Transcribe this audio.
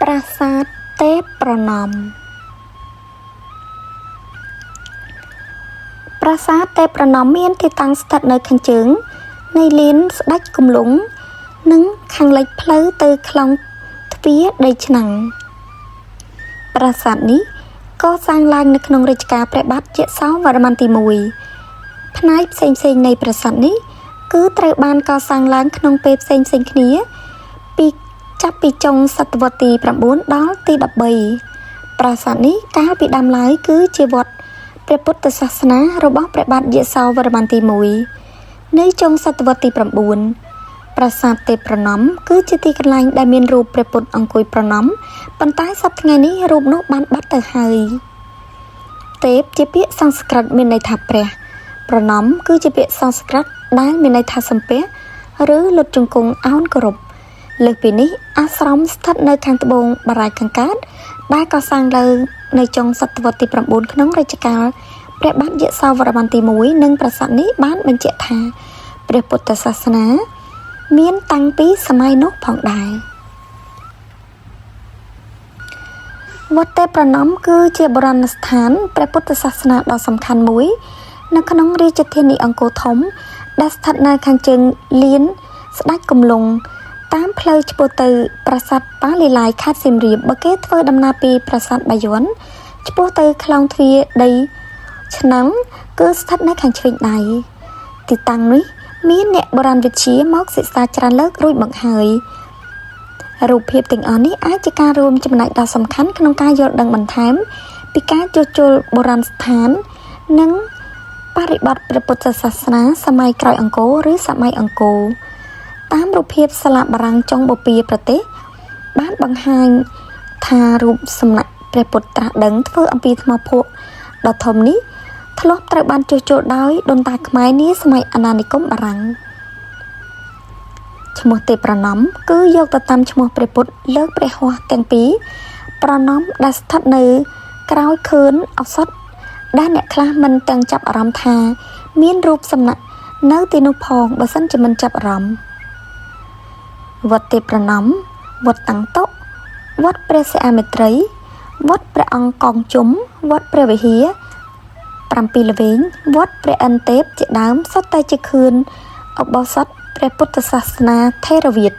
ប្រាសាទទេពប្រណម្យប្រាសាទទេពប្រណម្យមានទីតាំងស្ថិតនៅខាងជើងនៃលានស្ដេចគំលុងនិងខាងលិចផ្លូវទៅខ្លងទ្វារដីឆ្នាំងប្រាសាទនេះកសាងឡើងនៅក្នុងរជ្ជកាលព្រះបាទយសោវរ្ម័នទី1ផ្នែកផ្សេងៗនៃប្រាសាទនេះគឺត្រូវបានកសាងឡើងក្នុងពេលផ្សេងៗគ្នាចាប់ពីចុងសតវត្សទី9ដល់ទី13ប្រាសាទនេះកាលពីដើមឡើយគឺជាវត្តព្រះពុទ្ធសាសនារបស់ព្រះបាទយសោវរ្ម័នទី1នៅចុងសតវត្សទី9ប្រាសាទទេពប្រណម្យគឺជាទីកន្លែងដែលមានរូបព្រះពុទ្ធអង្គុយប្រណម្យប៉ុន្តែសប្តាហ៍ថ្ងៃនេះរូបនោះបានបាត់ទៅហើយទេពជាពាក្យសំស្ក្រឹតមានន័យថាព្រះប្រណម្យគឺជាពាក្យសំស្ក្រឹតដែលមានន័យថាសំពះឬលុតជង្គង់អោនគោរពលើសពីនេះអាស្រមស្ថិតនៅខាងត្បូងបារាយណ៍ខាងកើតដែលកសាងឡើងនៅចុងសតវត្សទី9ក្នុងរជ្ជកាលព្រះបាទយសោវរ្ម័នទី1និងប្រាសាទនេះបានបញ្ជាក់ថាព្រះពុទ្ធសាសនាមានតាំងពីសម័យនោះផងដែរវត្តទេពប្រណម្យគឺជាបុរាណស្ថានព្រះពុទ្ធសាសនាដ៏សំខាន់មួយនៅក្នុងរាជធានីអង្គរធំដែលស្ថិតនៅខាងជើងលានស្ដេចគំលុងតាមផ្លូវឆ្ពោះទៅប្រាសាទប៉ាលីឡាយខេត្តសៀមរាបបើគេធ្វើដំណើរពីប្រាសាទបាយ័នឆ្ពោះទៅខ្លងទ្វារដីឆ្នាំងគឺស្ថិតនៅខាងឆ្វេងដៃទីតាំងនេះមានអ្នកបុរាណវិទ្យាមកសិក្សាច្រើនលើករួចមកហើយរូបភាពទាំងអស់នេះអាចជាការរួមចំណែកដ៏សំខាន់ក្នុងការយល់ដឹងបន្ថែមពីការជួសជុលបុរាណស្ថាននិងបរិបទព្រះពុទ្ធសាសនាសម័យក្រោយអង្គរឬសម័យអង្គរតាមរូបភាពសាលាបារាំងចុងបូព៌ាប្រទេសបានបង្ហាញថារូបសំណាកព្រះពុទ្ធត្រាស់ដឹងធ្វើអំពីថ្មភក់ដ៏ធំនេះធ្លាប់ត្រូវបានជួសជុលដោយដូនតាខ្មែរនាសម័យអាណានិគមបារាំងឈ្មោះទេពប្រណម្យគឺយកទៅតាមឈ្មោះព្រះពុទ្ធលើកព្រះហស្ថទាំងពីរប្រណម្យដែលស្ថិតនៅក្រោយខឿនឱសថដែលអ្នកខ្លះមិនទាំងចាប់អារម្មណ៍ថាមានរូបសំណាកនៅទីនោះផងបើសិនជាមិនចាប់អារម្មណ៍វត្តទេពប្រណម្យវត្តតាំងតុវត្តព្រះសិអាមេត្រីវត្តព្រះអង្គកងជុំវត្តព្រះវិហារ7ល្វែងវត្តព្រះឥន្ទទេពជាដើមសុទ្ធតែជាខឿនឧបោសថព្រះពុទ្ធសាសនាថេរវាទ